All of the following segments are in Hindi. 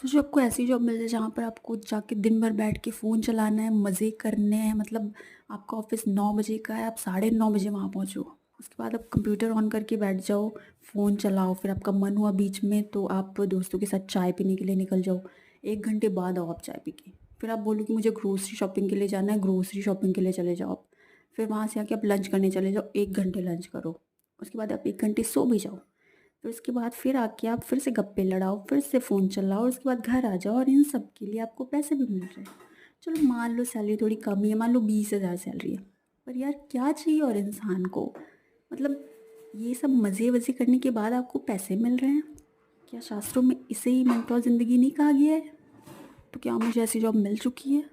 सोचो आपको ऐसी जॉब मिल जाए जहाँ पर आपको जाके दिन भर बैठ के फ़ोन चलाना है, मज़े करने हैं, मतलब आपका ऑफ़िस 9 बजे का है, आप साढ़े 9 बजे वहाँ पहुँचो। उसके बाद आप कंप्यूटर ऑन करके बैठ जाओ, फ़ोन चलाओ, फिर आपका मन हुआ बीच में तो आप दोस्तों के साथ चाय पीने के लिए निकल जाओ। 1 घंटे बाद आओ आप चाय पी के। फिर आप बोलो कि मुझे ग्रोसरी शॉपिंग के लिए जाना है, ग्रोसरी शॉपिंग के लिए चले जाओ आप। फिर वहाँ से आके आप लंच करने चले जाओ, 1 घंटे लंच करो। उसके बाद आप 1 घंटे सो भी जाओ। फिर उसके बाद फिर आके आप फिर से गप्पे लड़ाओ, फिर से फ़ोन चलाओ, उसके बाद घर आ जाओ और इन सब के लिए आपको पैसे भी मिल रहे हैं। चलो मान लो सैलरी थोड़ी कम ही है, मान लो 20,000 सैलरी है। पर यार क्या चाहिए और इंसान को? मतलब ये सब मज़े-वज़े करने के बाद आपको पैसे मिल रहे हैं। क्या शास्त्रों में इसे ही मेंटोर ज़िंदगी नहीं कहा गया है? तो क्या मुझे ऐसी जॉब मिल चुकी है?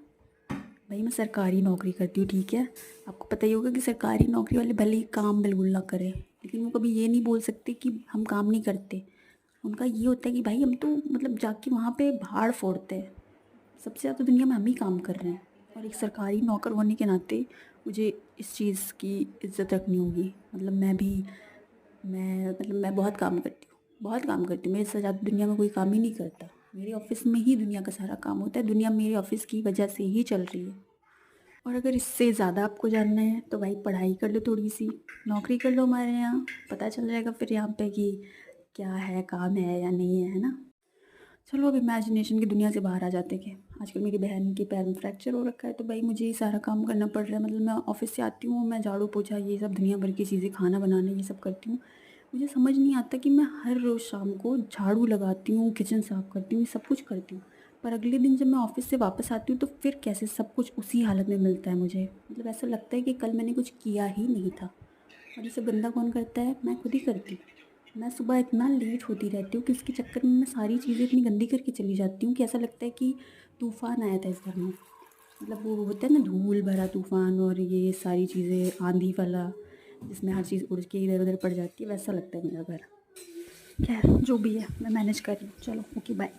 भई मैं सरकारी नौकरी करती हूँ, ठीक है? आपको पता ही होगा कि सरकारी नौकरी वाले भले ही काम बिल्कुल ना करें, लेकिन वो कभी ये नहीं बोल सकते कि हम काम नहीं करते। उनका ये होता है कि भाई हम तो मतलब जाके वहाँ पे भाड़ फोड़ते हैं। सबसे ज़्यादा दुनिया में हम ही काम कर रहे हैं और एक सरकारी नौकर होने के नाते मुझे इस चीज़ की इज़्ज़त रखनी होगी। मतलब मैं बहुत काम करती हूँ, बहुत काम करती हूँ। मेरे से ज़्यादा दुनिया में कोई काम ही नहीं करता। मेरे ऑफ़िस में ही दुनिया का सारा काम होता है, दुनिया मेरे ऑफ़िस की वजह से ही चल रही है। और अगर इससे ज़्यादा आपको जानना है तो भाई पढ़ाई कर लो थोड़ी-सी, नौकरी कर लो हमारे यहाँ, पता चल जाएगा फिर यहाँ पे कि क्या है, काम है या नहीं है, है ना? चलो अब इमेजिनेशन की दुनिया से बाहर आ जाते हैं कि आजकल मेरी बहन के पैर में फ्रैक्चर हो रखा है तो भाई मुझे ये सारा काम करना पड़ रहा है। मतलब मैं ऑफ़िस से आती हूँ, मैं झाड़ू पोछा ये सब दुनिया भर की चीज़ें, खाना बनाना ये सब करती हूँ। मुझे समझ नहीं आता कि मैं हर रोज़ शाम को झाड़ू लगाती हूँ, किचन साफ़ करती हूँ, ये सब कुछ करती हूँ। पर अगले दिन जब मैं ऑफ़िस से वापस आती हूँ तो फिर कैसे सब कुछ उसी हालत में मिलता है मुझे। मतलब ऐसा लगता है कि कल मैंने कुछ किया ही नहीं था। और ये सब गंदा कौन करता है? मैं खुद ही करती हूँ। मैं सुबह इतना लेट होती रहती हूँ कि उसके चक्कर में मैं सारी चीज़ें इतनी गंदी करके चली जाती हूँ कि ऐसा लगता है कि तूफ़ान आया था इस घर में। मतलब वो होता है ना धूल भरा तूफ़ान और ये सारी चीज़ें आंधी वाला, जिसमें हर चीज़ उड़ के इधर-उधर पड़ जाती है, वैसा लगता है मेरा घर। ख़ैर जो भी है मैं मैनेज कर रही हूँ। चलो ओके बाय।